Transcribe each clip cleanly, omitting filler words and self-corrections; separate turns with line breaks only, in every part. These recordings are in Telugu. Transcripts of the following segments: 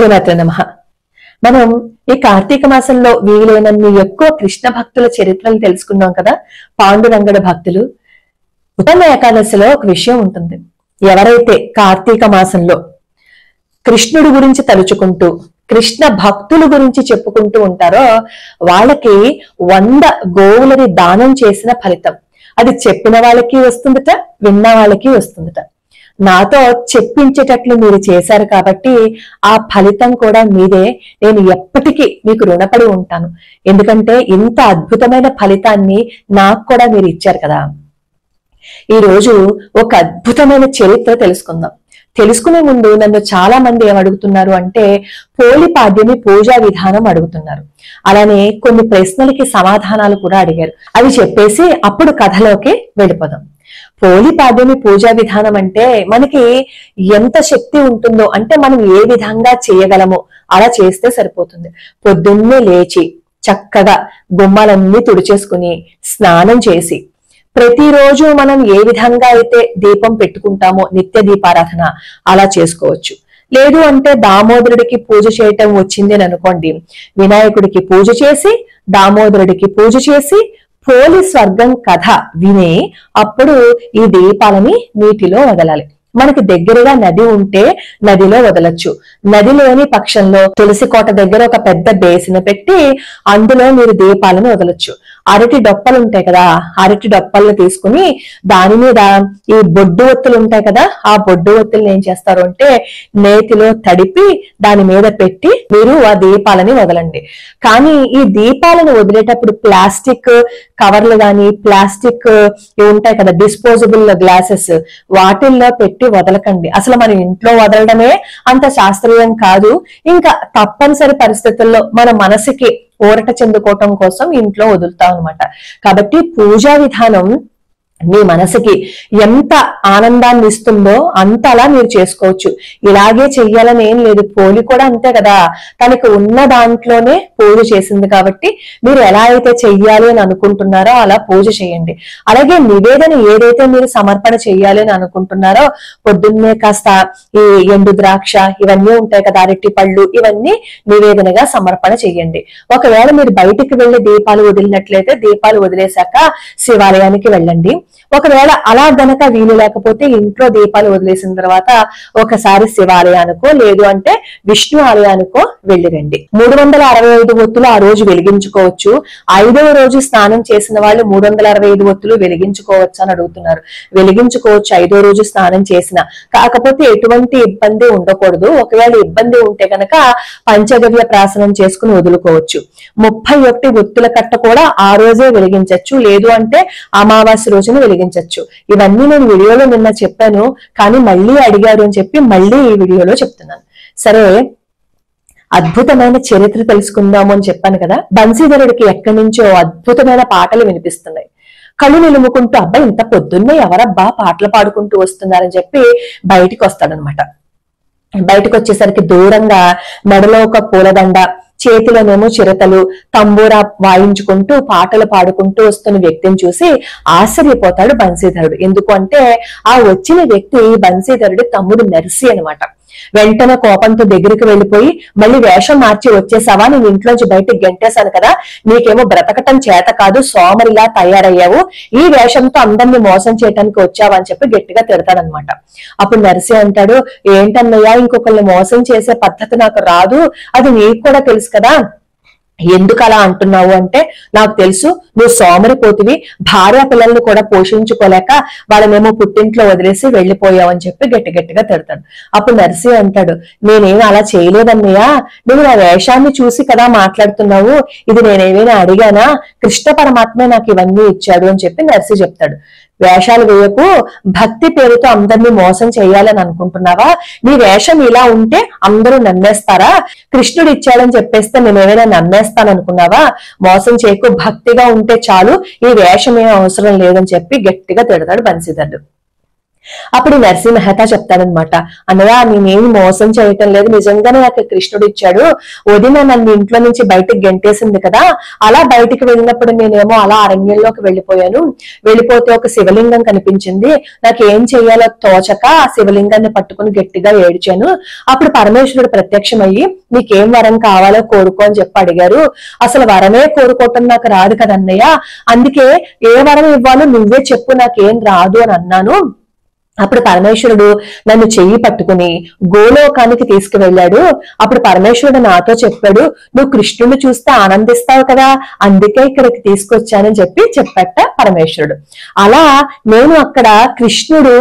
శ్రీమాత్రే నమః. మనం ఈ కార్తీక మాసంలో వీలైనన్ని ఎక్కువ కృష్ణ భక్తుల చరిత్రలు తెలుసుకున్నాం కదా. పాండురంగడ భక్తులు. ఉత్తమ ఏకాదశిలో ఒక విషయం ఉంటుంది. ఎవరైతే కార్తీక మాసంలో కృష్ణుడి గురించి తలుచుకుంటూ కృష్ణ భక్తుల గురించి చెప్పుకుంటూ ఉంటారో వాళ్ళకి 100 గోవులని దానం చేసిన ఫలితం. అది చెప్పిన వాళ్ళకి వస్తుందట, విన్న వాళ్ళకి వస్తుందట. నాతో చెప్పించేటట్లు మీరు చేశారు కాబట్టి ఆ ఫలితం కూడా మీదే. నేను ఎప్పటికీ మీకు రుణపడి ఉంటాను. ఎందుకంటే ఇంత అద్భుతమైన ఫలితాన్ని నాకు కూడా మీరు ఇచ్చారు కదా. ఈ రోజు ఒక అద్భుతమైన చరిత్ర తెలుసుకుందాం. తెలుసుకునే ముందు నన్ను చాలా మంది ఏమడుగుతున్నారు అంటే పోలిపాడ్యమి పూజా విధానం అడుగుతున్నారు. అలానే కొన్ని ప్రశ్నలకి సమాధానాలు కూడా అడిగారు. అవి చెప్పేసి అప్పుడు కథలోకి వెళ్ళిపోదాం. పోలిపాడ్యమి పూజా విధానం అంటే మనకి ఎంత శక్తి ఉంటుందో, అంటే మనం ఏ విధంగా చేయగలమో అలా చేస్తే సరిపోతుంది. పొద్దున్నే లేచి చక్కగా గుమ్మాలన్నీ తుడిచేసుకుని స్నానం చేసి ప్రతిరోజు మనం ఏ విధంగా అయితే దీపం పెట్టుకుంటామో నిత్య దీపారాధన అలా చేసుకోవచ్చు. లేదు అంటే దామోదరుడికి పూజ చేయటం వచ్చింది అని అనుకోండి, వినాయకుడికి పూజ చేసి దామోదరుడికి పూజ చేసి పోలి స్వర్గం కథ విని అప్పుడు ఈ దీపాలని నీటిలో వదలాలి. మనకి దగ్గరగా నది ఉంటే నదిలో వదలొచ్చు. నది లేని పక్షంలో తులసి కోట దగ్గర ఒక పెద్ద బేసిన్ పెట్టి అందులో మీరు దీపాలను వదలొచ్చు. అరటి డొప్పలు ఉంటాయి కదా, అరటి డొప్పలను తీసుకుని దాని మీద ఈ బొడ్డు ఒత్తులు ఉంటాయి కదా, ఆ బొడ్డు ఒత్తులను ఏం చేస్తారు అంటే నేతిలో తడిపి దాని మీద పెట్టి మీరు ఆ దీపాలని వదలండి. కానీ ఈ దీపాలను వదిలేటప్పుడు ప్లాస్టిక్ కవర్లు గాని ప్లాస్టిక్ ఉంటాయి కదా డిస్పోజబుల్ గ్లాసెస్, వాటిల్లో పెట్టి వదలకండి. అసలు మన ఇంట్లో వదలడమే అంత శాస్త్రీయం కాదు. ఇంకా తప్పనిసరి పరిస్థితుల్లో మన మనసుకి ఊరట చెందుకోవటం కోసం ఇంట్లో వదులుతాం అనమాట. కాబట్టి పూజా విధానం మీ మనసుకి ఎంత ఆనందాన్ని ఇస్తుందో అంతలా మీరు చేసుకోవచ్చు. ఇలాగే చెయ్యాలని ఏం లేదు. పోలి కూడా అంతే కదా, తనకి ఉన్న దాంట్లోనే పూజ చేసింది కాబట్టి మీరు ఎలా అయితే చెయ్యాలి అని అనుకుంటున్నారో అలా పూజ చేయండి. అలాగే నివేదన ఏదైతే మీరు సమర్పణ చెయ్యాలి అని అనుకుంటున్నారో పొద్దున్నే కాస్త ఈ ఎండు ద్రాక్ష ఇవన్నీ ఉంటాయి కదా, అరటి పళ్ళు, ఇవన్నీ నివేదనగా సమర్పణ చెయ్యండి. ఒకవేళ మీరు బయటికి వెళ్లి దీపాలు వదిలినట్లయితే దీపాలు వదిలేశాక శివాలయానికి వెళ్ళండి. ఒకవేళ అలా గనక వీలు లేకపోతే ఇంట్లో దీపాలు వదిలేసిన తర్వాత ఒకసారి శివాలయానికో లేదు అంటే విష్ణు ఆలయానికో వెళ్ళిరండి. 365 ఒత్తులు ఆ రోజు వెలిగించుకోవచ్చు. 5వ రోజు స్నానం చేసిన వాళ్ళు 365 ఒత్తులు వెలిగించుకోవచ్చు అని అడుగుతున్నారు. వెలిగించుకోవచ్చు 5వ రోజు స్నానం చేసిన, కాకపోతే ఎటువంటి ఇబ్బంది ఉండకూడదు. ఒకవేళ ఇబ్బంది ఉంటే కనుక పంచగవ్య ప్రాసనం చేసుకుని వదులుకోవచ్చు. 31 ఒత్తుల కట్ట కూడా ఆ రోజే వెలిగించవచ్చు, లేదు అంటే అమావాస్య రోజున వెలిగించవచ్చు. ఇవన్నీ నేను వీడియోలో నిన్న చెప్పాను, కానీ మళ్ళీ అడిగారు అని చెప్పి మళ్ళీ ఈ వీడియోలో చెప్తున్నాను. సరే, అద్భుతమైన చరిత్ర తెలుసుకుందాము అని చెప్పాను కదా. బన్సీధరుడికి ఎక్కడి నుంచో అద్భుతమైన పాటలు వినిపిస్తున్నాయి. కళ్ళు నిలుముకుంటూ అబ్బా ఇంత పొద్దున్నే ఎవరబ్బా పాటలు పాడుకుంటూ వస్తున్నారని చెప్పి బయటికి వస్తాడనమాట. బయటకు వచ్చేసరికి దూరంగా మెడలో ఒక పూలదండ, చేతిలోనేమో చిరతలు, తంబూరా వాయించుకుంటూ పాటలు పాడుకుంటూ వస్తున్న వ్యక్తిని చూసి ఆశ్చర్యపోతాడు బన్సీధరుడు. ఎందుకు అంటే ఆ వచ్చిన వ్యక్తి బన్సీధరుడు తమ్ముడు నర్సి అనమాట. వెంటనే కోపంతో దగ్గరికి వెళ్ళిపోయి మళ్ళీ వేషం మార్చి వచ్చేసావా, నేను ఇంట్లోంచి బయటకు గెంటేశాను కదా, నీకేమో బ్రతకటం చేత కాదు, సోమరిలా తయారయ్యావు, ఈ వేషంతో అందరినీ మోసం చేయడానికి వచ్చావా అని చెప్పి గట్టిగా తిడతాడనమాట. అప్పుడు నర్సి అంటాడు, ఏంటన్నయ్యా ఇంకొకరిని మోసం చేసే పద్ధతి నాకు రాదు, అది నీకు కూడా తెలుసు కదా, ఎందుకు అలా అంటున్నావు అంటే నాకు తెలుసు, నువ్వు సోమరిపోతివి, భార్య పిల్లల్ని కూడా పోషించుకోలేక వాళ్ళనేమో పుట్టింట్లో వదిలేసి వెళ్ళిపోయావు అని చెప్పి గట్టిగా తిడతాడు. అప్పుడు నర్సి అంటాడు, నేనేమి అలా చేయలేదన్నయ్యా, నువ్వు నా వేషాన్ని చూసి కదా మాట్లాడుతున్నావు, ఇది నేనేమైనా అడిగానా, కృష్ణ పరమాత్మే నాకు ఇవన్నీ ఇచ్చాడు అని చెప్పి నర్సి చెప్తాడు. వేషాలు వేయకు, భక్తి పేరుతో అందరినీ మోసం చేయాలని అనుకుంటున్నావా, నీ వేషం ఇలా ఉంటే అందరూ నమ్మేస్తారా, కృష్ణుడు ఇచ్చాడని చెప్పేస్తే నేనేమైనా నమ్మేస్తాననుకున్నావా, మోసం చేయకు, భక్తిగా ఉంటే చాలు, ఈ వేషం ఏం అవసరం లేదని చెప్పి గట్టిగా తిడతాడు బన్సీధరుడు. అప్పుడు నరసింహ మెహతా చెప్తాడనమాట, అన్నయ్య నేనేమి మోసం చేయటం లేదు, నిజంగానే నాకు కృష్ణుడు ఇచ్చాడు, వదిన నన్ను ఇంట్లో నుంచి బయటకు గెంటేసింది కదా, అలా బయటికి వెళ్ళినప్పుడు నేనేమో అలా అరణ్యంలోకి వెళ్ళిపోయాను, వెళ్ళిపోతే ఒక శివలింగం కనిపించింది, నాకు ఏం చెయ్యాలో తోచక ఆ శివలింగాన్ని పట్టుకుని గట్టిగా ఏడ్చాను, అప్పుడు పరమేశ్వరుడు ప్రత్యక్షమయ్యి నీకేం వరం కావాలో కోరుకో అని చెప్పి అడిగారు, అసలు వరమే కోరుకోవటం నాకు రాదు కదన్నయ్య, అందుకే ఏ వరం ఇవ్వాలో నువ్వే చెప్పు, నాకేం రాదు అని అన్నాను. అప్పుడు పరమేశ్వరుడు నన్ను చెయ్యి పట్టుకుని గోలోకానికి తీసుకువెళ్ళాడు, అప్పుడు పరమేశ్వరుడు నాతో చెప్పాడు, నువ్వు కృష్ణుడిని చూస్తే ఆనందిస్తావు కదా, అందుకే ఇక్కడికి తీసుకొచ్చానని చెప్పట పరమేశ్వరుడు. అలా నేను అక్కడ కృష్ణుడు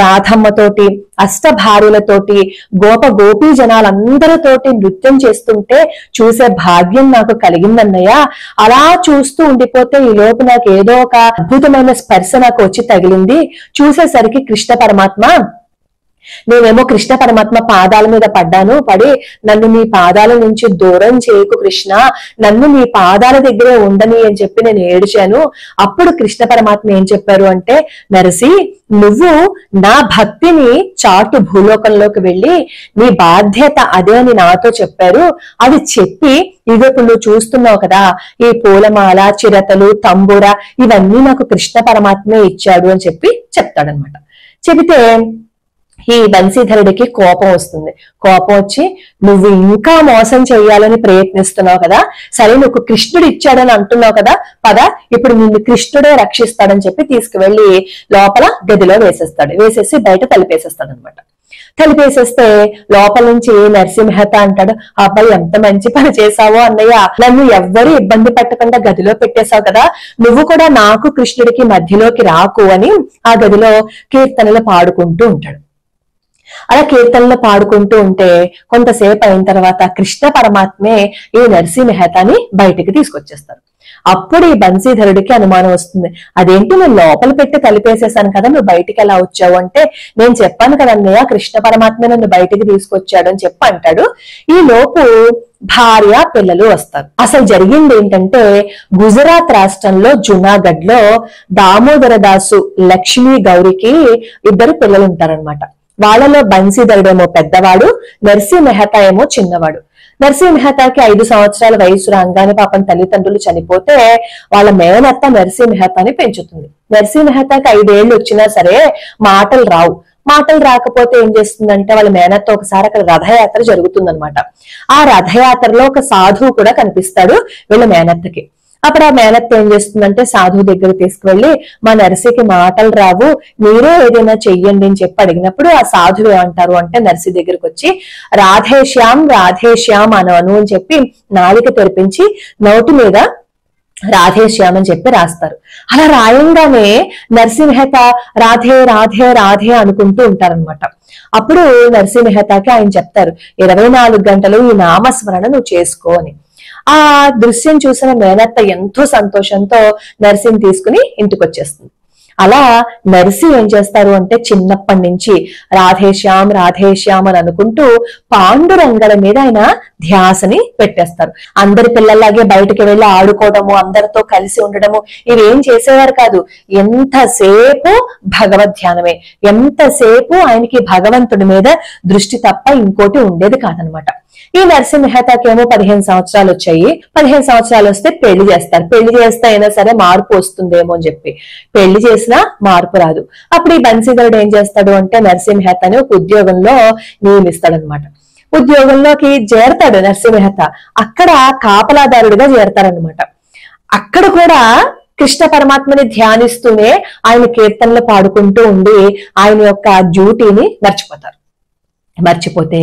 రాధమ్మతోటి అష్టభార్యలతోటి గోపీ జనాలందరితోటి నృత్యం చేస్తుంటే చూసే భాగ్యం నాకు కలిగిందన్నయ్య, అలా చూస్తూ ఉండిపోతే ఈ లోపు నాకు ఏదో ఒక అద్భుతమైన స్పర్శ నాకు వచ్చి తగిలింది, చూసేసరికి కృష్ణ పరమాత్మ, నేనేమో కృష్ణ పరమాత్మ పాదాల మీద పడ్డాను, పడి నన్ను నీ పాదాల నుంచి దూరం చేయకు కృష్ణ, నన్ను నీ పాదాల దగ్గరే ఉండని అని చెప్పి నేను ఏడ్చాను. అప్పుడు కృష్ణ పరమాత్మ ఏం చెప్పారు అంటే, నరసి నువ్వు నా భక్తిని చాటు భూలోకంలోకి వెళ్ళి నీ బాధ్యత అదే అని నాతో చెప్పారు, అది చెప్పి ఇదిప్పుడు నువ్వు చూస్తున్నావు కదా ఈ పూలమాల చిరతలు తంబూర ఇవన్నీ నాకు కృష్ణ పరమాత్మే ఇచ్చాడు అని చెప్పి చెప్తాడనమాట. చెబితే ఈ వంశీధరుడికి కోపం వస్తుంది. కోపం వచ్చి నువ్వు ఇంకా మోసం చేయాలని ప్రయత్నిస్తున్నావు కదా, సరే నువ్వు కృష్ణుడు ఇచ్చాడని అంటున్నావు కదా, పద ఇప్పుడు నిన్ను కృష్ణుడే రక్షిస్తాడని చెప్పి తీసుకువెళ్లి లోపల గదిలో వేసేస్తాడు. వేసేసి బయట తలిపేసేస్తాడు అనమాట. తలిపేసేస్తే లోపల నుంచి నరసింహత అంటాడు, అబ్బాయి ఎంత మంచి పని చేశావో అన్నయ్య, నన్ను ఎవ్వరూ ఇబ్బంది పెట్టకుండా గదిలో పెట్టేశావు కదా, నువ్వు కూడా నాకు కృష్ణుడికి మధ్యలోకి రాకు అని ఆ గదిలో కీర్తనలు పాడుకుంటూ ఉంటాడు. అలా కీర్తనలు పాడుకుంటూ ఉంటే కొంతసేపు అయిన తర్వాత కృష్ణ పరమాత్మే ఈ నరసింహ మెహతాని బయటికి తీసుకొచ్చేస్తారు. అప్పుడు ఈ బన్సీధరుడికి అనుమానం వస్తుంది, అదేంటి నేను లోపల పెట్టి కలిపేసేసాను కదా, నువ్వు బయటికి ఎలా వచ్చావు అంటే, నేను చెప్పాను కదన్నయ్య కృష్ణ పరమాత్మ నన్ను బయటికి తీసుకొచ్చాడు అని చెప్పి అంటాడు. ఈ లోపు భార్య పిల్లలు వస్తారు. అసలు జరిగింది ఏంటంటే, గుజరాత్ రాష్ట్రంలో జునాగఢ్ లో దామోదర దాసు లక్ష్మీ గౌరికి ఇద్దరు పిల్లలు ఉంటారనమాట. వాళ్ళలో బన్సీధరుడేమో పెద్దవాడు, నరసింహ మెహతా ఏమో చిన్నవాడు. నరసింహ మెహతాకి 5 సంవత్సరాల వయసు రాగానే పాపం తల్లిదండ్రులు చనిపోతే వాళ్ళ మేనత్త నరసింహ మెహతాని పెంచుతుంది. నరసింహ మెహతాకి 5 ఏళ్ళు వచ్చినా సరే మాటలు రావు. మాటలు రాకపోతే ఏం చేస్తుందంటే వాళ్ళ మేనత్త ఒకసారి అక్కడ రథయాత్ర జరుగుతుందనమాట. ఆ రథయాత్రలో ఒక సాధువు కూడా కనిపిస్తాడు వీళ్ళ మేనత్తకి. అప్పుడు ఆ మేనత్త ఏం చేస్తుందంటే సాధువు దగ్గర తీసుకువెళ్లి, మా నర్సికి మాటలు రావు, మీరే ఏదైనా చెయ్యండి అని చెప్పి అడిగినప్పుడు ఆ సాధువు ఏమంటారు అంటే నర్సి దగ్గరకు వచ్చి రాధేశ్యామ్ అను అని చెప్పి నాలిక తెరిపించి నోటి మీద రాధేశ్యామ్ అని చెప్పి రాస్తారు. అలా రాయంగానే నరసింహ మెహతా రాధే రాధే రాధే అనుకుంటూ ఉంటారనమాట. అప్పుడు నరసింహ మెహతాకి ఆయన చెప్తారు, 24 గంటలు ఈ నామస్మరణ నువ్వు చేసుకో అని. ఆ దృశ్యం చూసిన మేనత్త ఎంతో సంతోషంతో నర్సిని తీసుకుని ఇంటికి వచ్చేస్తుంది. అలా నర్సి ఏం చేస్తారు అంటే చిన్నప్పటి నుంచి రాధేశ్యామ్ రాధేశ్యామ్ అని అనుకుంటూ పాండురంగల మీద ఆయన ధ్యాసని పెట్టేస్తారు. అందరి పిల్లల్లాగే బయటకు వెళ్లి ఆడుకోవడము, అందరితో కలిసి ఉండడము ఇవేం చేసేవారు కాదు. ఎంతసేపు భగవద్ ధ్యానమే, ఎంతసేపు ఆయనకి భగవంతుడి మీద దృష్టి తప్ప ఇంకోటి ఉండేది కాదనమాట. ఈ నరసింహ మెహతాకి ఏమో 15 సంవత్సరాలు వచ్చాయి. 15 సంవత్సరాలు వస్తే పెళ్లి చేస్తారు. పెళ్లి చేస్తే అయినా సరే మార్పు వస్తుందేమో అని చెప్పి పెళ్లి చేసినా మార్పు రాదు. అప్పుడు ఈ బన్సీధరుడు ఏం చేస్తాడు అంటే నరసింహ మెహతాని ఒక ఉద్యోగంలో నియమిస్తాడనమాట. ఉద్యోగంలోకి చేరతాడు నరసింహ మెహతా. అక్కడ కాపలాదారుడిగా చేరతారనమాట. అక్కడ కూడా కృష్ణ పరమాత్మని ధ్యానిస్తూనే ఆయన కీర్తనలు పాడుకుంటూ ఉండి ఆయన యొక్క డ్యూటీని మర్చిపోతే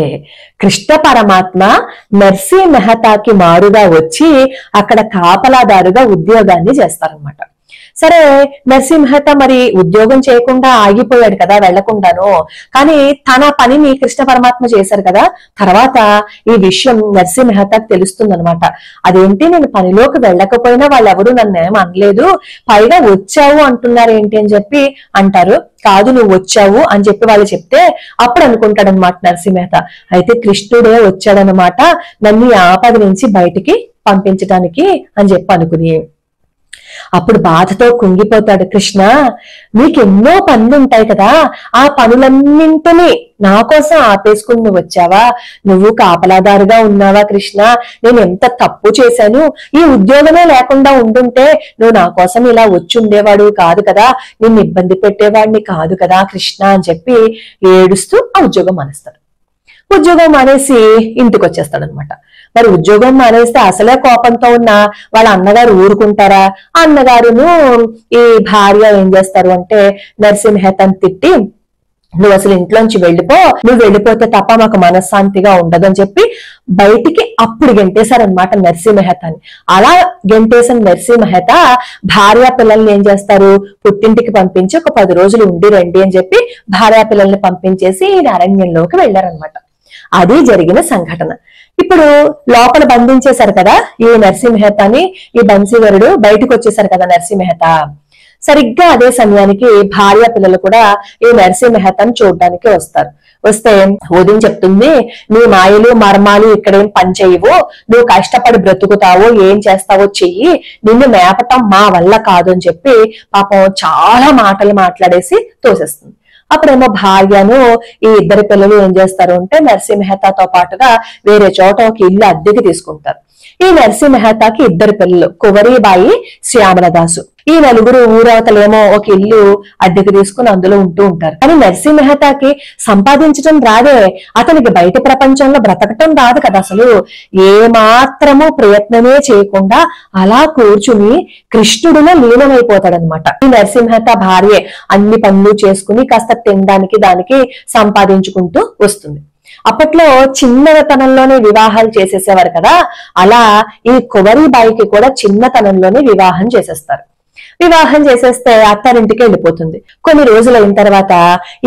కృష్ణ పరమాత్మ నరసింహ మెహతాకి మారుగా వచ్చి అక్కడ కాపలాదారుగా ఉద్యోగాన్ని చేస్తారనమాట. సరే నరసింహ మెహతా మరి ఉద్యోగం చేయకుండా ఆగిపోయాడు కదా, వెళ్లకుండాను. కానీ తన పనిని కృష్ణ పరమాత్మ చేశారు కదా. తర్వాత ఈ విషయం నరసింహ మెహతాకి తెలుస్తుంది అనమాట. అదేంటి, నేను పనిలోకి వెళ్ళకపోయినా వాళ్ళెవరూ నన్ను ఏం అనలేదు, పైగా వచ్చావు అంటున్నారు ఏంటి అని చెప్పి అంటారు. కాదు, నువ్వు వచ్చావు అని చెప్పి వాళ్ళు చెప్తే అప్పుడు అనుకుంటాడనమాట నరసింహ మెహతా, అయితే కృష్ణుడే వచ్చాడనమాట నన్ను ఆపద నుంచి బయటికి పంపించడానికి అని చెప్పి అనుకుని అప్పుడు బాధతో కుంగిపోతాడు. కృష్ణ, నీకెన్నో పనులు ఉంటాయి కదా, ఆ పనులన్నింటినీ నా కోసం ఆపేసుకుని నువ్వు వచ్చావా? నువ్వు కాపలాదారుగా ఉన్నావా కృష్ణ? నేను ఎంత తప్పు చేశాను, ఈ ఉద్యోగమే లేకుండా ఉండుంటే నువ్వు నా కోసం ఇలా వచ్చి ఉండేవాడు కాదు కదా, నిన్ను ఇబ్బంది పెట్టేవాడిని కాదు కదా కృష్ణ అని చెప్పి ఏడుస్తూ ఆ ఉద్యోగం మానేస్తాడు. ఉద్యోగం మానేసి ఇంటికి వచ్చేస్తాడు అనమాట. మరి ఉద్యోగం మానేస్తే అసలే కోపంతో ఉన్న వాళ్ళ అన్నగారు ఊరుకుంటారా? ఆ అన్నగారును ఈ భార్య ఏం చేస్తారు అంటే నరసింహతని తిట్టి, నువ్వు అసలు ఇంట్లోంచి వెళ్ళిపో, నువ్వు వెళ్ళిపోతే తప్ప మాకు మనశ్శాంతిగా ఉండదు అని చెప్పి బయటికి అప్పుడు గెంటేశారనమాట నరసింహతని. అలా గెంటేసిన నరసింహత భార్యా పిల్లల్ని ఏం చేస్తారు, పుట్టింటికి పంపించి ఒక 10 రోజులు ఉండి రండి అని చెప్పి భార్యా పిల్లల్ని పంపించేసి ఈయన అరణ్యంలోకి వెళ్లారనమాట. అది జరిగిన సంఘటన. ఇప్పుడు లోపల బంధించేశారు కదా ఈ నరసింహతని, ఈ బన్సీవరుడు బయటకు వచ్చేసారు కదా నరసింహత. సరిగ్గా అదే సమయానికి భార్య పిల్లలు కూడా ఈ నరసింహతని చూడడానికి వస్తారు. వస్తే వదిన చెప్తుంది, నీ మాయలు మర్మాలు ఇక్కడేం పని చేయవు, నువ్వు కష్టపడి బ్రతుకుతావో ఏం చేస్తావో చెయ్యి, నిన్ను మేపటం మా వల్ల కాదు అని చెప్పి పాపం చాలా మాటలు మాట్లాడేసి తోసేస్తుంది. అప్పుడేమో భార్యను ఈ ఇద్దరు పిల్లలు ఏం చేస్తారు అంటే నరసింహతతో పాటుగా వేరే చోట ఒక ఇల్లు అద్దెకి తీసుకుంటారు. ఈ నరసింహతకి 2 పిల్లలు, కువరీబాయి, శ్యామలదాసు. ఈ నలుగురు ఊరవతలేమో ఒక ఇల్లు అద్దెకి తీసుకుని అందులో ఉంటూ ఉంటారు. కానీ నరసింహతకి సంపాదించడం రాదే, అతనికి బయట ప్రపంచంలో బ్రతకటం రాదు కదా, అసలు ఏ మాత్రము ప్రయత్నమే చేయకుండా అలా కూర్చుని కృష్ణుడిలో లీనమైపోతాడనమాట. ఈ నరసింహత భార్య అన్ని పనులు చేసుకుని కాస్త తినడానికి దానికి సంపాదించుకుంటూ వస్తుంది. అప్పట్లో చిన్నతనంలోనే వివాహాలు చేసేసేవారు కదా, అలా ఈ కువరీబాయికి కూడా చిన్నతనంలోనే వివాహం చేసేస్తారు. వివాహం చేసేస్తే అత్తారింటికి వెళ్ళిపోతుంది. కొన్ని రోజులు అయిన తర్వాత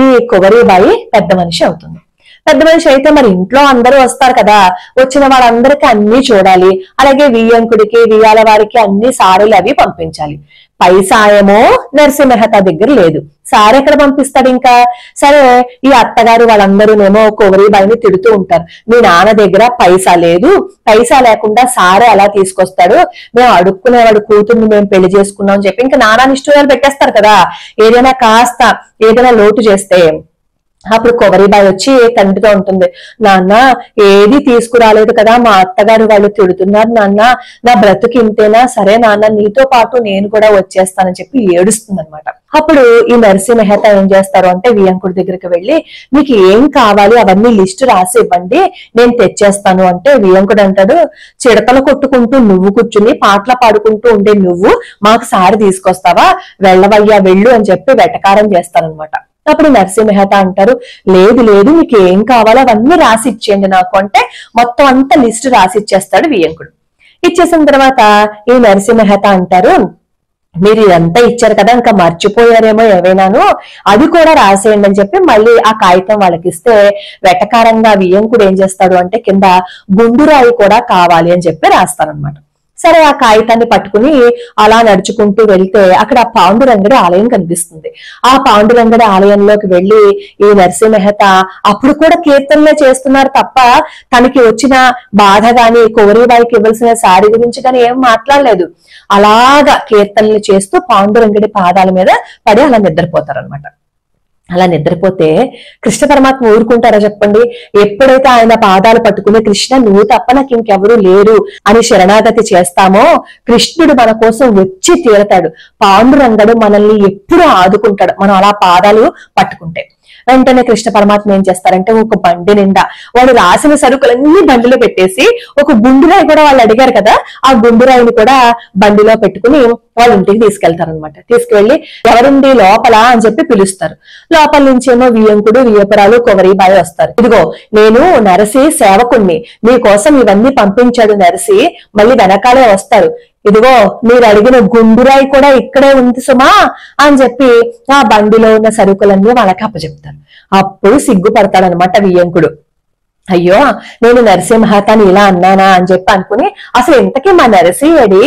ఈ కువరీబాయి పెద్ద మనిషి అవుతుంది. పెద్ద మనిషి అయితే మరి ఇంట్లో అందరూ వస్తారు కదా, వచ్చిన వాళ్ళందరికీ అన్ని చూడాలి, అలాగే వియ్యంకుడికి వియ్యాల వారికి అన్ని సారీలు అవి పంపించాలి. పైసాయమో నరసింహత దగ్గర లేదు, సారీ ఎక్కడ పంపిస్తాడు ఇంకా? సరే, ఈ అత్తగారు వాళ్ళందరూనేమో కువరీబాయిని తిడుతూ ఉంటారు, మీ నాన్న దగ్గర పైసా లేదు, పైసా లేకుండా సారీ అలా తీసుకొస్తాడు, మేము అడుక్కునేవాడు కూతుర్ని మేము పెళ్లి చేసుకున్నాం అని చెప్పి ఇంకా నానా నిష్ఠూరాలు పెట్టేస్తారు కదా. ఏదైనా లోటు చేస్తే అప్పుడు కువరీబాయి వచ్చి తండ్రితో ఉంటుంది, నాన్న ఏది తీసుకురాలేదు కదా, మా అత్తగారు వాళ్ళు తిడుతున్నారు నాన్న, నా బ్రతుకు ఇంతేనా, సరే నాన్న నీతో పాటు నేను కూడా వచ్చేస్తానని చెప్పి ఏడుస్తుంది అనమాట. అప్పుడు ఈ నరసింహత ఏం చేస్తారు అంటే వియ్యంకుడి దగ్గరికి వెళ్ళి, మీకు ఏం కావాలి అవన్నీ లిస్టు రాసి ఇవ్వండి, నేను తెచ్చేస్తాను అంటే వియ్యంకుడు అంటాడు, చిడతలు కొట్టుకుంటూ నువ్వు కూర్చుని పాటలు పాడుకుంటూ ఉండే నువ్వు మాకు సారి తీసుకొస్తావా, వెళ్ళవయ్యా వెళ్ళు అని చెప్పి వెటకారం చేస్తారనమాట. అప్పుడు నరసింహత అంటారు, లేదు లేదు మీకు ఏం కావాలో అవన్నీ రాసి ఇచ్చేయండి నాకు అంటే మొత్తం అంతా లిస్టు రాసి ఇచ్చేస్తాడు వియ్యంకుడు. ఇచ్చేసిన తర్వాత ఈ నరసింహత అంటారు, మీరు ఇదంతా ఇచ్చారు కదా, ఇంకా మర్చిపోయారేమో ఏవైనాను, అది కూడా రాసేయండి అని చెప్పి మళ్ళీ ఆ కాగితం వాళ్ళకి ఇస్తే వెటకారంగా వియ్యంకుడు ఏం చేస్తాడు అంటే కింద గుండురాయి కూడా కావాలి అని చెప్పి రాస్తారనమాట. సరే, ఆ కాగితాన్ని పట్టుకుని అలా నడుచుకుంటూ వెళ్తే అక్కడ పాండురంగడి ఆలయం కనిపిస్తుంది. ఆ పాండురంగడి ఆలయంలోకి వెళ్లి ఈ నరసింహత అప్పుడు కూడా కీర్తనలే చేస్తున్నారు తప్ప తనకి వచ్చిన బాధ గాని కువరీబాయికి ఇవ్వాల్సిన సారీ గురించి కానీ ఏం మాట్లాడలేదు. అలాగా కీర్తనలు చేస్తూ పాండురంగడి పాదాల మీద పడి అలా నిద్రపోతారనమాట. అలా నిద్రపోతే కృష్ణ పరమాత్మ ఊరుకుంటారా చెప్పండి? ఎప్పుడైతే ఆయన పాదాలు పట్టుకుని కృష్ణ నువ్వు తప్ప నాకు ఇంకెవరూ లేరు అని శరణాగతి చేస్తామో కృష్ణుడు మన కోసం వచ్చి తీరతాడు. పాండురంగడు మనల్ని ఎప్పుడు ఆదుకుంటాడు మనం అలా పాదాలు పట్టుకుంటే. వెంటనే కృష్ణ పరమాత్మ ఏం చేస్తారంటే ఒక బండి నిండా వాళ్ళు రాసిన సరుకులన్నీ బండిలో పెట్టేసి ఒక గుండురాయి కూడా వాళ్ళు అడిగారు కదా, ఆ గుండురాయిని కూడా బండిలో పెట్టుకుని వాళ్ళ ఇంటికి తీసుకెళ్తారనమాట. తీసుకువెళ్లి ఎవరుంది లోపల అని చెప్పి పిలుస్తారు. లోపల నుంచేమో వియ్యంకుడు వియ్యపురాలు కువరీబాయి వస్తారు. ఇదిగో నేను నరసి సేవకుణ్ణి, మీకోసం ఇవన్నీ పంపించాడు నరసి, మళ్ళీ వెనకాలే వస్తారు, ఇదిగో మీరు అడిగిన గుండురాయి కూడా ఇక్కడే ఉంది సుమా అని చెప్పి ఆ బండిలో ఉన్న సరుకులన్నీ వాళ్ళకి అప్పచెప్తారు. అప్పుడు సిగ్గుపడతాడనమాట వియ్యంకుడు. అయ్యో నేను నరసింహతాని ఇలా అన్నానా అని చెప్పి అనుకుని అసలు ఇంతకీ మా నరసింహడి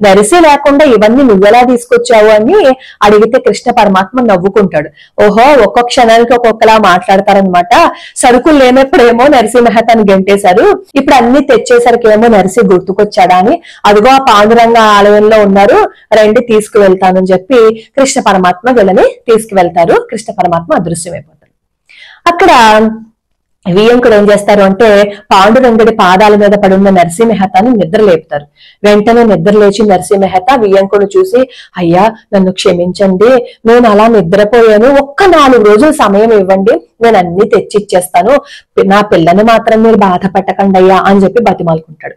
నరసి లేకుండా ఇవన్నీ నువ్వెలా తీసుకొచ్చావు అని అడిగితే కృష్ణ పరమాత్మ నవ్వుకుంటాడు. ఓహో, ఒక్కొక్క క్షణానికి ఒక్కొక్కలా మాట్లాడతారనమాట. సరుకులు లేనప్పుడేమో నరసింహతాన్ని గెంటేశారు, ఇప్పుడు అన్ని తెచ్చేసరికి ఏమో నరసి గుర్తుకొచ్చాడా అని, అదిగో ఆ పాండురంగ ఆలయంలో ఉన్నారు, రండి తీసుకువెళ్తానని చెప్పి కృష్ణ పరమాత్మ వీళ్ళని తీసుకువెళ్తారు. కృష్ణ పరమాత్మ అదృశ్యమైపోతాడు. అక్కడ వియ్యంకుడు ఏం చేస్తారు అంటే పాండురంగుడి పాదాల మీద పడున్న నరసింహతాన్ని నిద్ర లేపుతారు. వెంటనే నిద్ర లేచి నరసింహత వియ్యంకుడు చూసి, అయ్యా నన్ను క్షమించండి, నేను అలా నిద్రపోయాను, ఒక్క 4 రోజులు సమయం ఇవ్వండి, నేను అన్ని తెచ్చిచ్చేస్తాను, నా పిల్లని మాత్రం మీరు బాధ పెట్టకండి అయ్యా అని చెప్పి బతిమాలుకుంటాడు.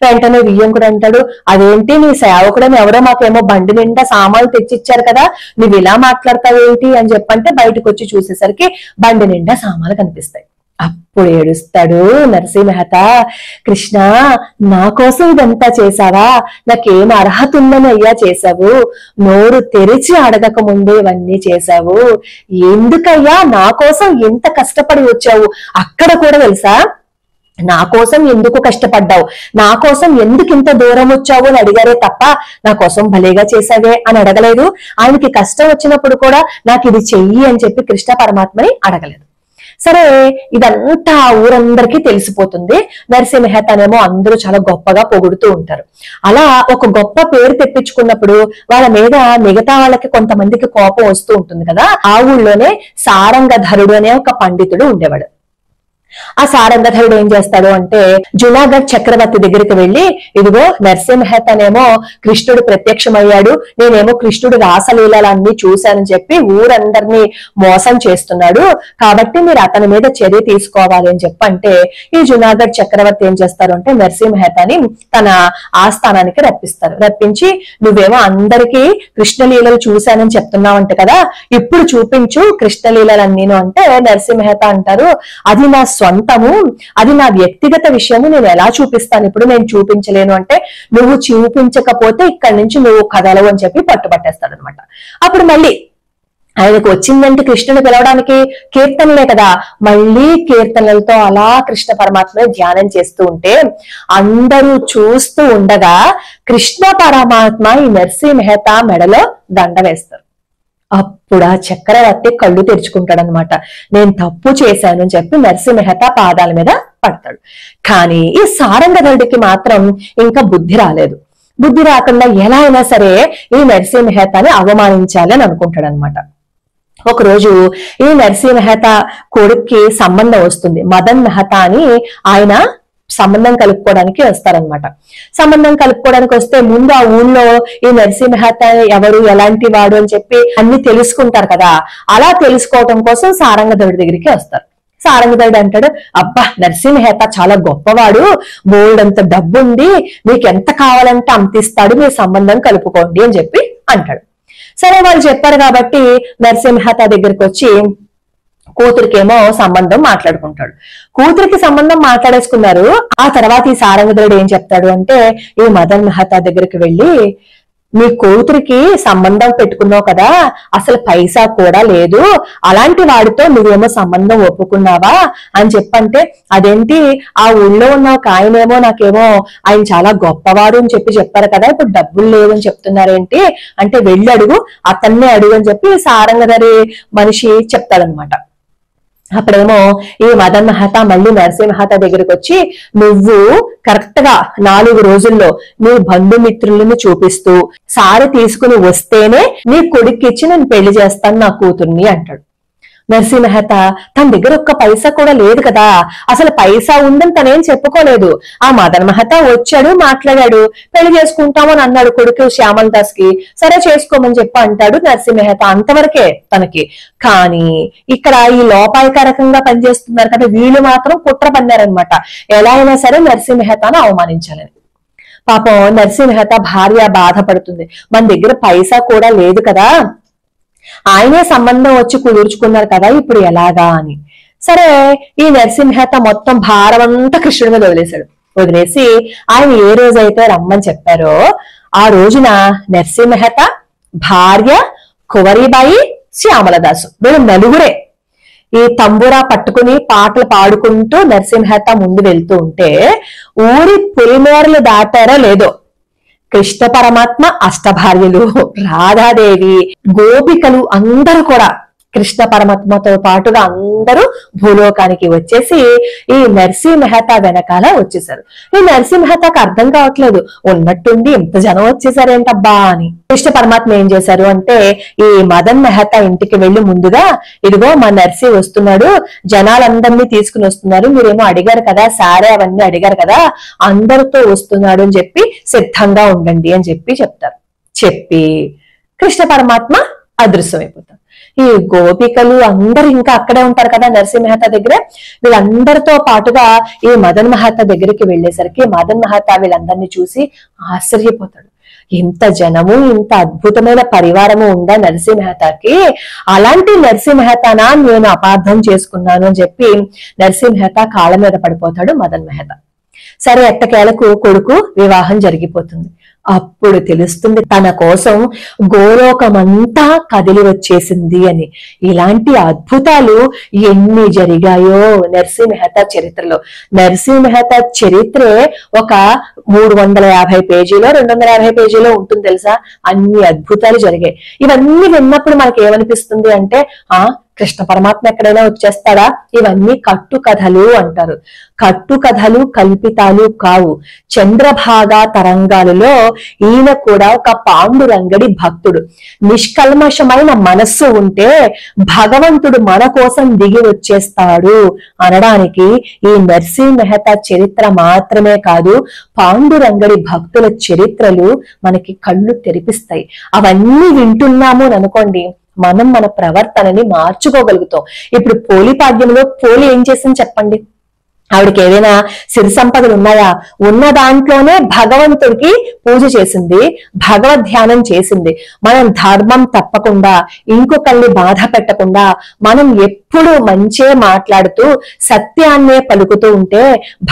వెంటనే వియ్యంకుడు అంటాడు, అదేంటి నీ సేవకుడని ఎవరో మాకేమో బండి నిండా సామాన్లు తెచ్చిచ్చారు కదా, నువ్వు ఇలా మాట్లాడతావేంటి అని చెప్పంటే బయటకు వచ్చి చూసేసరికి బండి నిండా సామాన్లు కనిపిస్తాయి. అప్పుడు ఏడుస్తాడు నరసింహత, కృష్ణ నా కోసం ఇదంతా చేశావా, నాకేం అర్హత ఉందని అయ్యా చేశావు, నోరు తెరిచి అడగక ముందే ఇవన్నీ చేశావు, ఎందుకయ్యా నా కోసం ఎంత కష్టపడి వచ్చావు, అక్కడ కూడా తెలుసా నా కోసం ఎందుకు కష్టపడ్డావు, నా కోసం ఎందుకు ఇంత దూరం వచ్చావు అని అడిగారే తప్ప నా కోసం భలేగా చేశావే అని అడగలేదు. ఆయనకి కష్టం వచ్చినప్పుడు కూడా నాకు ఇది చెయ్యి అని చెప్పి కృష్ణ పరమాత్మని అడగలేదు. సరే, ఇదంతా ఊరందరికీ తెలిసిపోతుంది. నరసింహతనేమో అందరూ చాలా గొప్పగా పొగుడుతూ ఉంటారు. అలా ఒక గొప్ప పేరు తెప్పించుకున్నప్పుడు వాళ్ళ మీద మిగతా వాళ్ళకి కొంతమందికి కోపం వస్తూ ఉంటుంది కదా. ఆ ఊళ్ళోనే సారంగధరుడు అనే ఒక పండితుడు ఉండేవాడు. ఆ సారంగధరుడు ఏం చేస్తాడు అంటే జునాగఢ్ చక్రవర్తి దగ్గరికి వెళ్లి, ఇదిగో నరసింహతనేమో కృష్ణుడు ప్రత్యక్షమయ్యాడు, నేనేమో కృష్ణుడు రాసలీలలన్నీ చూశానని చెప్పి ఊరందరినీ మోసం చేస్తున్నాడు, కాబట్టి మీరు అతని మీద చర్య తీసుకోవాలి అని చెప్పంటే ఈ జునాగఢ్ చక్రవర్తి ఏం చేస్తారు అంటే నరసింహతని తన ఆస్థానానికి రప్పిస్తారు. రప్పించి, నువ్వేమో అందరికీ కృష్ణలీలలు చూశానని చెప్తున్నావంట కదా, ఇప్పుడు చూపించు కృష్ణలీలలన్నీను అంటే నరసింహత అంటారు, అది నా స్వంతము, అది నా వ్యక్తిగత విషయము, నేను ఎలా చూపిస్తాను, ఇప్పుడు నేను చూపించలేను అంటే నువ్వు చూపించకపోతే ఇక్కడి నుంచి నువ్వు కదలవు అని చెప్పి పట్టుబట్టేస్తాడు అనమాట. అప్పుడు మళ్ళీ ఆయనకు వచ్చిందంటే కృష్ణుని పిలవడానికి కీర్తనలే కదా, మళ్ళీ కీర్తనలతో అలా కృష్ణ పరమాత్మ ధ్యానం చేస్తూ ఉంటే అందరూ చూస్తూ ఉండగా కృష్ణ పరమాత్మ ఈ నరసింహత మెడలో దండ వేస్తారు. అప్పుడు ఆ చక్రవర్తి కళ్ళు తెరుచుకుంటాడనమాట. నేను తప్పు చేశాను అని చెప్పి నరసింహత పాదాల మీద పడతాడు. కానీ ఈ సారంగధరుడికి మాత్రం ఇంకా బుద్ధి రాలేదు. బుద్ధి రాకుండా ఎలా అయినా సరే ఈ నరసింహతని అవమానించాలి అని అనుకుంటాడు అనమాట. ఒకరోజు ఈ నరసింహత కొడుక్కి సంబంధం వస్తుంది. మదన్ మెహతా అని ఆయన సంబంధం కలుపుకోవడానికి వస్తారనమాట. సంబంధం కలుపుకోవడానికి వస్తే ముందు ఆ ఊళ్ళో ఈ నరసింహత ఎవరు, ఎలాంటి వాడు అని చెప్పి అన్ని తెలుసుకుంటారు కదా. అలా తెలుసుకోవటం కోసం సారంగధరుడి దగ్గరికి వస్తారు. సారంగధరుడు అంటాడు, అబ్బా నరసింహత చాలా గొప్పవాడు, బోల్డంత డబ్బు ఉంది, మీకు ఎంత కావాలంటే అంత ఇస్తాడు, మీ సంబంధం కలుపుకోండి అని చెప్పి అంటాడు. సరే, వాళ్ళు చెప్పారు కాబట్టి నరసింహత దగ్గరికి వచ్చి కూతురికేమో సంబంధం మాట్లాడుకుంటాడు. కూతురికి సంబంధం మాట్లాడేసుకున్నారు. ఆ తర్వాత ఈ సారంగధరుడు ఏం చెప్తాడు అంటే ఈ మదన్ మెహతా దగ్గరికి వెళ్ళి, నీ కూతురికి సంబంధం పెట్టుకున్నావు కదా, అసలు పైసా కూడా లేదు, అలాంటి వాడితో నువ్వేమో సంబంధం ఒప్పుకున్నావా అని చెప్పంటే, అదేంటి ఆ ఊళ్ళో ఉన్న ఒక ఆయనేమో నాకేమో ఆయన చాలా గొప్పవాడు అని చెప్పి చెప్పారు కదా, ఇప్పుడు డబ్బులు లేవు అని చెప్తున్నారేంటి అంటే, వెళ్ళి అడుగు, అతన్నే అడుగు అని చెప్పి సారంగధరి మనిషి చెప్తాడనమాట. అప్పుడేమో ఈ మదన్ మెహతా మళ్ళీ నరసింహత దగ్గరికి వచ్చి, నువ్వు కరెక్ట్ గా 4 రోజుల్లో నీ బంధుమిత్రులను చూపిస్తూ సారి తీసుకుని వస్తేనే నీ కొడుక్కి ఇచ్చి నేను పెళ్లి చేస్తాను నా కూతుర్ని అంటాడు. నరసింహత తన దగ్గర ఒక్క పైసా కూడా లేదు కదా, అసలు పైసా ఉందని తనేం చెప్పుకోలేదు. ఆ మదన్ మెహతా వచ్చాడు, మాట్లాడాడు, పెళ్లి చేసుకుంటామని అన్నాడు కొడుకు శ్యామల్ దాస్ కి. సరే చేసుకోమని చెప్పి అంటాడు నరసింహత, అంతవరకే తనకి. కానీ ఇక్కడ ఈ లోపాయకారకంగా పనిచేస్తున్నారు కదా, వీళ్ళు మాత్రం కుట్ర పన్నారనమాట, ఎలా అయినా సరే నరసింహతను అవమానించాలని. పాపం నరసింహత భార్య బాధపడుతుంది, మన దగ్గర పైసా కూడా లేదు కదా, ఆయనే సంబంధం వచ్చి కుదుర్చుకున్నారు కదా, ఇప్పుడు ఎలాగా అని. సరే, ఈ నరసింహత మొత్తం భారం అంతా కృష్ణుడి మీద వదిలేశాడు. వదిలేసి ఆయన ఏ రోజైతే రమ్మని చెప్పారో ఆ రోజున నరసింహత, భార్య, కువరీబాయి, శ్యామలదాసు, వీళ్ళు 4 ఈ తంబూరా పట్టుకుని పాటలు పాడుకుంటూ నరసింహత ముందు వెళ్తూ ఉంటే ఊరి పులిమేరలు దాటారో లేదో కృష్ణ పరమాత్మ అష్టభార్యలు, రాధాదేవి, గోపికలు అందరూ కూడా కృష్ణ పరమాత్మతో పాటుగా అందరూ భూలోకానికి వచ్చేసి ఈ నర్సీ మెహతా వెనకాల వచ్చేసారు. ఈ నర్సీ మెహతాకు అర్థం కావట్లేదు, ఉన్నట్టుండి ఇంత జనం వచ్చేసారేంటబ్బా అని. కృష్ణ పరమాత్మ ఏం చేశారు అంటే ఈ మదన్ మెహతా ఇంటికి వెళ్లి ముందుగా, ఇదిగో మా నర్సీ వస్తున్నాడు, జనాలందరినీ తీసుకుని వస్తున్నారు, మీరేమో అడిగారు కదా, సారే అవన్నీ అడిగారు కదా, అందరితో వస్తున్నాడు అని చెప్పి సిద్ధంగా ఉండండి అని చెప్పి చెప్తారు. చెప్పి కృష్ణ పరమాత్మ అదృశ్యమైపోతారు. ఈ గోపికలు అందరు ఇంకా అక్కడే ఉంటారు కదా నరసింహ మెహతా దగ్గర. వీళ్ళందరితో పాటుగా ఈ మదన్ మెహతా దగ్గరికి వెళ్ళేసరికి మదన్ మెహతా వీళ్ళందరినీ చూసి ఆశ్చర్యపోతాడు. ఇంత జనము, ఇంత అద్భుతమైన పరివారము ఉందా నరసింహ మెహతాకి, అలాంటి నరసింహ మెహతానా నేను అపార్థం చేసుకున్నాను అని చెప్పి నరసింహ మెహతా కాళ్ళ మీద పడిపోతాడు మదన్ మెహతా. సరే, ఎట్టకేలకు కొడుకు వివాహం జరిగిపోతుంది. అప్పుడు తెలుస్తుంది తన కోసం గోలోకమంతా కదిలి వచ్చేసింది అని. ఇలాంటి అద్భుతాలు ఎన్ని జరిగాయో నరసింహ మెహతా చరిత్రలో. నరసింహ మెహతా చరిత్రే ఒక 350 పేజీలో 250 పేజీలో ఉంటుంది తెలుసా. అన్ని అద్భుతాలు జరిగాయి. ఇవన్నీ విన్నప్పుడు మనకి ఏమనిపిస్తుంది అంటే కృష్ణ పరమాత్మ ఎక్కడైనా వచ్చేస్తాడా? ఇవన్నీ కట్టు కథలు అంటారు. కట్టు కథలు కల్పితాలు కావు. చంద్రభాగా తరంగాలలో ఈయన కూడా ఒక పాండురంగడి భక్తుడు. నిష్కల్మషమైన మనస్సు ఉంటే భగవంతుడు మన కోసం దిగి వచ్చేస్తాడు అనడానికి ఈ నరసింహ మెహతా చరిత్ర మాత్రమే కాదు, పాండురంగడి భక్తుల చరిత్రలు మనకి కళ్ళు తెరిపిస్తాయి. అవన్నీ వింటున్నాము అని అనుకోండి, మనం మన ప్రవర్తనని మార్చుకోగలుగుతాం. ఇప్పుడు పోలి పాడ్యంలో పోలి ఏం చేసింది చెప్పండి? ఆవిడకి ఏదైనా సిరి సంపదలు ఉన్నాయా? ఉన్న దాంట్లోనే భగవంతుడికి పూజ చేసింది, భగవద్ ధ్యానం చేసింది. మనం ధర్మం తప్పకుండా, ఇంకొకరిని బాధ పెట్టకుండా, మనం ఎప్పుడు మంచే మాట్లాడుతూ సత్యాన్నే పలుకుతూ ఉంటే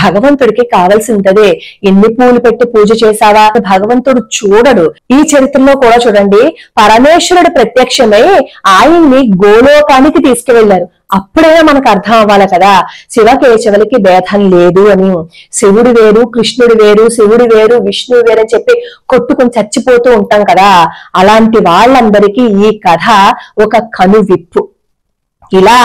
భగవంతుడికి కావాల్సిందే. ఎన్ని పూలు పెట్టి పూజ చేశావా భగవంతుడు చూడడు. ఈ చరిత్రలో కూడా చూడండి, పరమేశ్వరుడు ప్రత్యక్షమై ఆయన్ని గోలోకానికి తీసుకువెళ్లారు. అప్పుడైనా మనకు అర్థం అవ్వాలి కదా శివకేశవులకి భేదం లేదు అని. శివుడు వేరు, కృష్ణుడు వేరు, శివుడు వేరు, విష్ణువు వేరు అని చెప్పి కొట్టుకుని చచ్చిపోతూ ఉంటాం కదా. అలాంటి వాళ్ళందరికీ ఈ కథ ఒక కనువిప్పు. ఇలా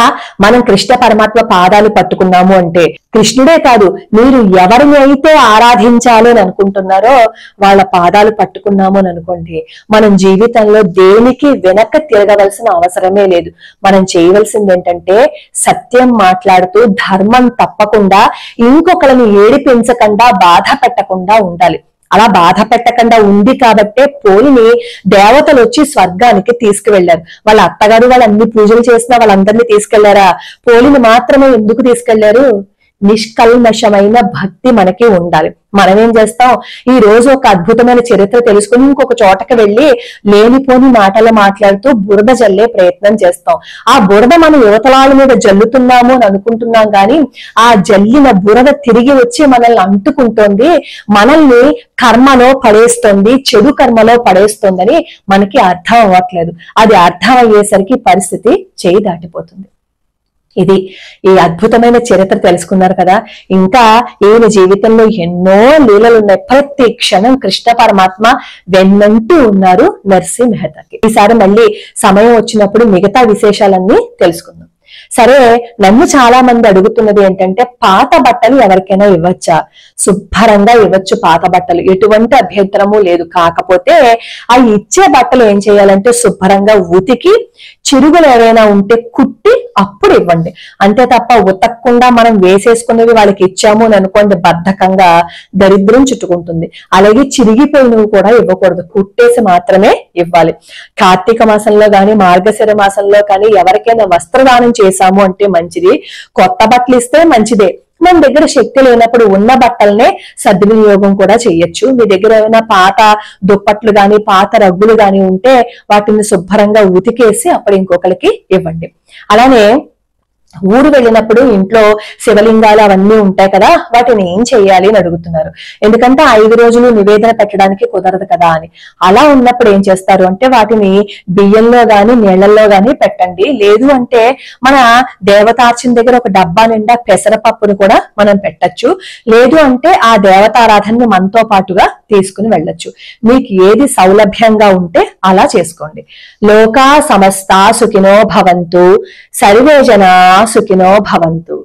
మనం కృష్ణ పరమాత్మ పాదాలు పట్టుకున్నాము అంటే, కృష్ణుడే కాదు, మీరు ఎవరిని అయితే ఆరాధించాలి అని అనుకుంటున్నారో వాళ్ళ పాదాలు పట్టుకున్నాము అని అనుకోండి, మనం జీవితంలో దేనికి వెనక్కి తిరగవలసిన అవసరమే లేదు. మనం చేయవలసింది ఏంటంటే సత్యం మాట్లాడుతూ ధర్మం తప్పకుండా, ఇంకొకరిని ఏడిపించకుండా, బాధ పెట్టకుండా ఉండాలి. అలా బాధ పెట్టకుండా ఉంది కాబట్టే పోలిని దేవతలు వచ్చి స్వర్గానికి తీసుకువెళ్లారు. వాళ్ళ అత్తగారు వాళ్ళు అన్ని పూజలు చేసినా వాళ్ళందరినీ తీసుకెళ్లారా? పోలిని మాత్రమే ఎందుకు తీసుకెళ్లారు? నిష్కల్మషమైన భక్తి మనకి ఉండాలి. మనం ఏం చేస్తాం, ఈ రోజు ఒక అద్భుతమైన చరిత్ర తెలుసుకుని ఇంకొక చోటకి వెళ్లి లేనిపోని మాటలు మాట్లాడుతూ బురద జల్లే ప్రయత్నం చేస్తాం. ఆ బురద మనం యువతలాల మీద జల్లుతున్నాము అని అనుకుంటున్నాం కానీ ఆ జల్లిన బురద తిరిగి వచ్చి మనల్ని అంటుకుంటోంది, మనల్ని కర్మలో పడేస్తోంది, చెడు కర్మలో పడేస్తోందని మనకి అర్థం అవ్వట్లేదు. అది అర్థం అయ్యేసరికి పరిస్థితి చేయి దాటిపోతుంది. ఇది ఈ అద్భుతమైన చరిత్ర తెలుసుకున్నారు కదా. ఇంకా ఈయన జీవితంలో ఎన్నో లీలలు ఉన్నాయి. ప్రతి క్షణం కృష్ణ పరమాత్మ వెన్నంటూ ఉన్నారు నరసింహ మెహతాకి. ఈసారి మళ్ళీ సమయం వచ్చినప్పుడు మిగతా విశేషాలన్నీ తెలుసుకుందాం. సరే, నన్ను చాలా మంది అడుగుతున్నది ఏంటంటే పాత బట్టలు ఎవరికైనా ఇవ్వచ్చా? శుభ్రంగా ఇవ్వచ్చు పాత బట్టలు, ఎటువంటి అభ్యంతరము లేదు. కాకపోతే ఆ ఇచ్చే బట్టలు ఏం చేయాలంటే శుభ్రంగా ఉతికి చిరుగులు ఏవైనా ఉంటే కుట్టి అప్పుడు ఇవ్వండి. అంతే తప్ప ఉతకకుండా మనం వేసేసుకునేవి వాళ్ళకి ఇచ్చాము అని అనుకోండి, బద్ధకంగా దరిద్రం చుట్టుకుంటుంది. అలాగే చిరిగిపోయినవి కూడా ఇవ్వకూడదు, కుట్టేసి మాత్రమే ఇవ్వాలి. కార్తీక మాసంలో గాని మార్గశిర మాసంలో కానీ ఎవరికైనా వస్త్రదానం చేశాము అంటే మంచిది. కొత్త బట్టలు ఇస్తే మంచిదే. మన దగ్గర శక్తి లేనప్పుడు ఉన్న బట్టలనే సద్వినియోగం కూడా చేయొచ్చు. మీ దగ్గర ఏమైనా పాత దుప్పట్లు గాని పాత రగ్గులు గాని ఉంటే వాటిని శుభ్రంగా ఉతికేసి అప్పుడు ఇంకొకరికి ఇవ్వండి. అలానే ఊరు వెళ్ళినప్పుడు ఇంట్లో శివలింగాలు అవన్నీ ఉంటాయి కదా, వాటిని ఏం చెయ్యాలి అని అడుగుతున్నారు. ఎందుకంటే 5 రోజులు నివేదన పెట్టడానికి కుదరదు కదా అని. అలా ఉన్నప్పుడు ఏం చేస్తారు అంటే వాటిని బియ్యంలో గాని నీళ్లలో గాని పెట్టండి. లేదు అంటే మన దేవతార్చన దగ్గర ఒక డబ్బా నిండా పెసరపప్పును కూడా మనం పెట్టచ్చు. లేదు అంటే ఆ దేవతారాధనని మనతో పాటుగా తీసుకుని వెళ్ళొచ్చు. మీకు ఏది సౌలభ్యంగా ఉంటే అలా చేసుకోండి. లోకా సమస్త సుఖినో భవంతు, సర్వే జనా సుఖినో భవంతు.